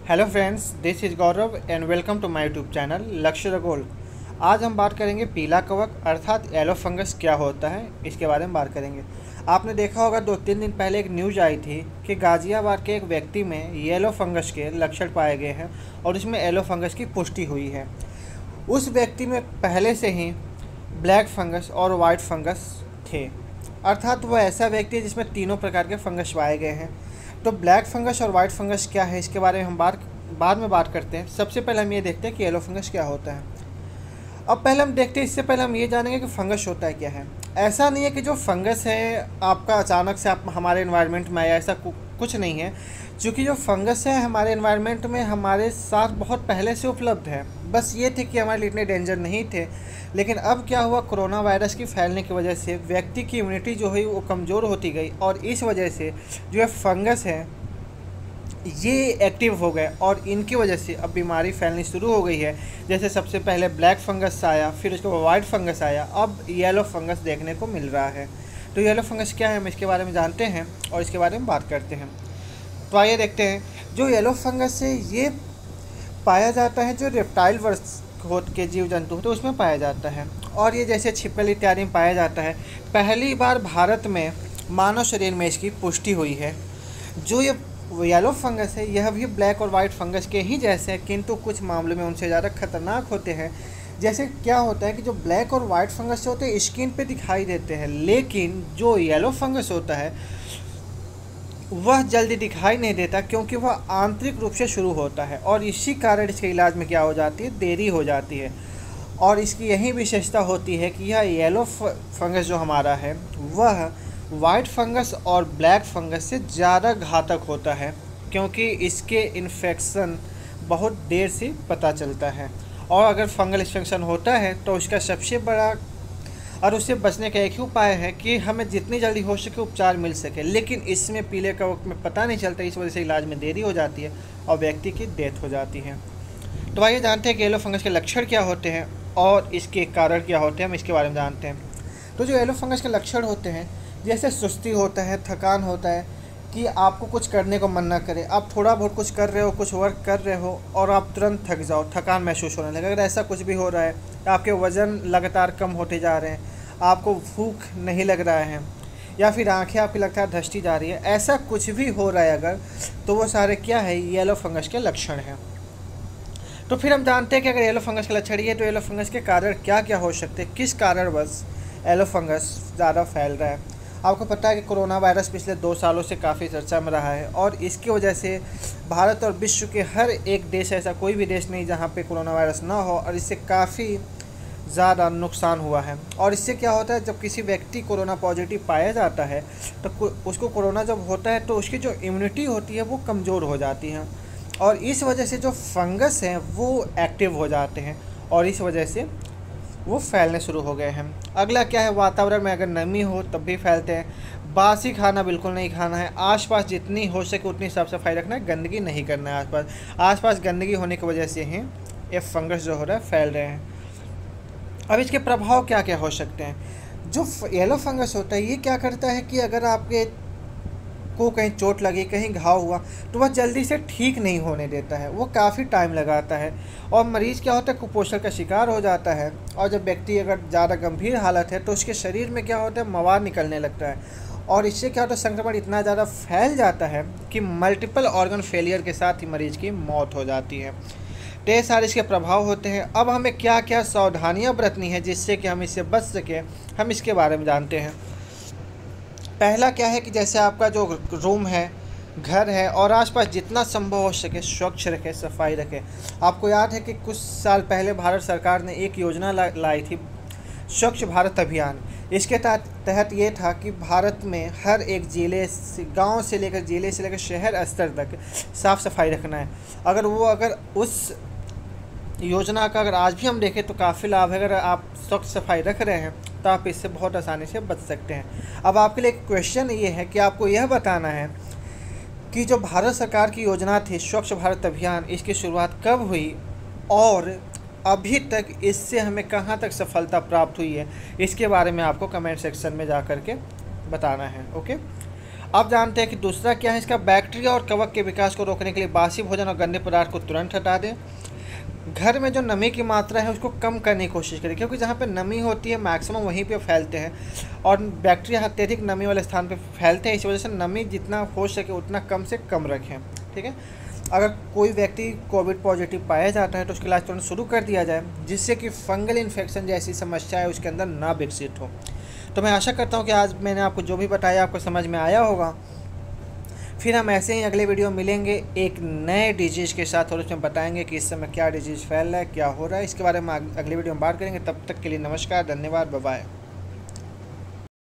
Hello friends, this is Gaurav and welcome to my YouTube channel Lakshya the goal. आज हम बात करेंगे पीला कवक अर्थात येलो फंगस क्या होता है, इसके बारे में बात करेंगे। आपने देखा होगा 2-3 दिन पहले एक न्यूज़ आई थी कि गाज़ियाबाद के एक व्यक्ति में येलो फंगस के लक्षण पाए गए हैं और उसमें येलो फंगस की पुष्टि हुई है। उस व्यक्ति में पहले से ही ब्लैक फंगस और वाइट फंगस थे, अर्थात वह ऐसा व्यक्ति है जिसमें तीनों प्रकार के फंगस पाए गए हैं। तो ब्लैक फंगस और वाइट फंगस क्या है, इसके बारे में हम बाद में बात करते हैं। सबसे पहले हम ये देखते हैं कि येलो फंगस क्या होता है। अब पहले हम देखते हैं, इससे पहले हम ये जानेंगे कि फंगस होता है क्या है। ऐसा नहीं है कि जो फंगस है आपका अचानक से आप हमारे इन्वायरमेंट में आया, ऐसा कुछ नहीं है। क्योंकि जो फंगस है हमारे इन्वायरमेंट में हमारे साथ बहुत पहले से उपलब्ध है, बस ये थे कि हमारे लिए इतने डेंजर नहीं थे। लेकिन अब क्या हुआ, कोरोना वायरस की फैलने की वजह से व्यक्ति की इम्यूनिटी जो हुई वो कमज़ोर होती गई और इस वजह से जो है फंगस है ये एक्टिव हो गए और इनकी वजह से अब बीमारी फैलनी शुरू हो गई है। जैसे सबसे पहले ब्लैक फंगस आया, फिर उसके बाद वाइट फंगस आया, अब येलो फंगस देखने को मिल रहा है। तो येलो फंगस क्या है, हम इसके बारे में जानते हैं और इसके बारे में बात करते हैं। तो आइए देखते हैं। जो येलो फंगस है ये पाया जाता है जो रेप्टाइल वर्ष के जीव जंतु होते हैं उसमें पाया जाता है, और ये जैसे छिपकली इत्यादि में पाया जाता है। पहली बार भारत में मानव शरीर में इसकी पुष्टि हुई है। जो ये येलो फंगस है यह भी ब्लैक और वाइट फंगस के ही जैसे हैं, किंतु कुछ मामलों में उनसे ज़्यादा खतरनाक होते हैं। जैसे क्या होता है कि जो ब्लैक और वाइट फंगस होते हैं स्किन पे दिखाई देते हैं, लेकिन जो येलो फंगस होता है वह जल्दी दिखाई नहीं देता, क्योंकि वह आंतरिक रूप से शुरू होता है और इसी कारण इसके इलाज में क्या हो जाती है, देरी हो जाती है। और इसकी यही विशेषता होती है कि यह येलो फंगस जो हमारा है वह वाइट फंगस और ब्लैक फंगस से ज़्यादा घातक होता है, क्योंकि इसके इन्फेक्शन बहुत देर से पता चलता है। और अगर फंगल इन्फेक्शन होता है तो उसका सबसे बड़ा और उससे बचने का एक ही उपाय है कि हमें जितनी जल्दी हो सके उपचार मिल सके। लेकिन इसमें पीले कवक में पता नहीं चलता, इस वजह से इलाज में देरी हो जाती है और व्यक्ति की डेथ हो जाती है। तो आइए जानते हैं कि येलो फंगस के लक्षण क्या होते हैं और इसके कारण क्या होते हैं, हम इसके बारे में जानते हैं। तो जो येलो फंगस के लक्षण होते हैं, जैसे सुस्ती होता है, थकान होता है कि आपको कुछ करने को मन ना करे, आप थोड़ा बहुत कुछ कर रहे हो, कुछ वर्क कर रहे हो और आप तुरंत थक जाओ, थकान महसूस होने लगे। अगर ऐसा कुछ भी हो रहा है, आपके वज़न लगातार कम होते जा रहे हैं, आपको भूख नहीं लग रहा है, या फिर आंखें आपकी लगातार धंसती जा रही है, ऐसा कुछ भी हो रहा है अगर, तो वो सारे क्या है, येलो फंगस के लक्षण हैं। तो फिर हम जानते हैं कि अगर येलो फंगस के लक्षण है तो येलो फंगस के कारण क्या क्या हो सकते हैं, किस कारण बस येलो फंगस ज़्यादा फैल रहा है। आपको पता है कि कोरोना वायरस पिछले 2 सालों से काफ़ी चर्चा में रहा है और इसकी वजह से भारत और विश्व के हर एक देश, ऐसा कोई भी देश नहीं जहाँ पे कोरोना वायरस ना हो, और इससे काफ़ी ज़्यादा नुकसान हुआ है। और इससे क्या होता है, जब किसी व्यक्ति कोरोना पॉजिटिव पाया जाता है तो उसको कोरोना जब होता है तो उसकी जो इम्यूनिटी होती है वो कमज़ोर हो जाती है और इस वजह से जो फंगस हैं वो एक्टिव हो जाते हैं और इस वजह से वो फैलने शुरू हो गए हैं। अगला क्या है, वातावरण में अगर नमी हो तब भी फैलते हैं। बासी खाना बिल्कुल नहीं खाना है, आसपास जितनी हो सके उतनी साफ़ सफाई रखना है, गंदगी नहीं करना है। आसपास गंदगी होने की वजह से ही ये फंगस जो हो रहा है फैल रहे हैं। अब इसके प्रभाव क्या क्या हो सकते हैं। जो येलो फंगस होता है ये क्या करता है कि अगर आपके को कहीं चोट लगी, कहीं घाव हुआ, तो वह जल्दी से ठीक नहीं होने देता है, वो काफ़ी टाइम लगाता है और मरीज़ क्या होता है, कुपोषण का शिकार हो जाता है। और जब व्यक्ति अगर ज़्यादा गंभीर हालत है तो उसके शरीर में क्या होता है, मवाद निकलने लगता है और इससे क्या होता है, संक्रमण इतना ज़्यादा फैल जाता है कि मल्टीपल ऑर्गन फेलियर के साथ ही मरीज़ की मौत हो जाती है। तो ये सारे इसके प्रभाव होते हैं। अब हमें क्या क्या सावधानियाँ बरतनी है जिससे कि हम इससे बच सकें, हम इसके बारे में जानते हैं। पहला क्या है कि जैसे आपका जो रूम है, घर है और आसपास जितना संभव हो सके स्वच्छ रखें, सफाई रखें। आपको याद है कि कुछ साल पहले भारत सरकार ने एक योजना लाई थी, स्वच्छ भारत अभियान। इसके तहत ये था कि भारत में हर एक ज़िले से, गांव से लेकर शहर स्तर तक साफ़ सफाई रखना है। अगर उस योजना का अगर आज भी हम देखें तो काफ़ी लाभ है। अगर आप स्वच्छ सफाई रख रहे हैं तो आप इससे बहुत आसानी से बच सकते हैं। अब आपके लिए एक क्वेश्चन ये है कि आपको यह बताना है कि जो भारत सरकार की योजना थी स्वच्छ भारत अभियान, इसकी शुरुआत कब हुई और अभी तक इससे हमें कहाँ तक सफलता प्राप्त हुई है, इसके बारे में आपको कमेंट सेक्शन में जा कर के बताना है। ओके। अब जानते हैं कि दूसरा क्या है इसका। बैक्टीरिया और कवक के विकास को रोकने के लिए बासी भोजन और गंदे पदार्थ को तुरंत हटा दें। घर में जो नमी की मात्रा है उसको कम करने की कोशिश करें, क्योंकि जहाँ पे नमी होती है मैक्सिमम वहीं पे फैलते हैं और बैक्टीरिया अत्यधिक नमी वाले स्थान पे फैलते हैं। इस वजह से नमी जितना हो सके उतना कम से कम रखें, ठीक है। अगर कोई व्यक्ति कोविड पॉजिटिव पाया जाता है तो उसका इलाज तुरंत शुरू कर दिया जाए, जिससे कि फंगल इन्फेक्शन जैसी समस्या है उसके अंदर ना विकसित हो। तो मैं आशा करता हूँ कि आज मैंने आपको जो भी बताया आपको समझ में आया होगा। फिर हम ऐसे ही अगले वीडियो मिलेंगे एक नए डिजीज़ के साथ और उसमें बताएंगे कि इस समय क्या डिजीज़ फैल रहा है, क्या हो रहा है, इसके बारे में अगले वीडियो में बात करेंगे। तब तक के लिए नमस्कार, धन्यवाद, बाय बाय।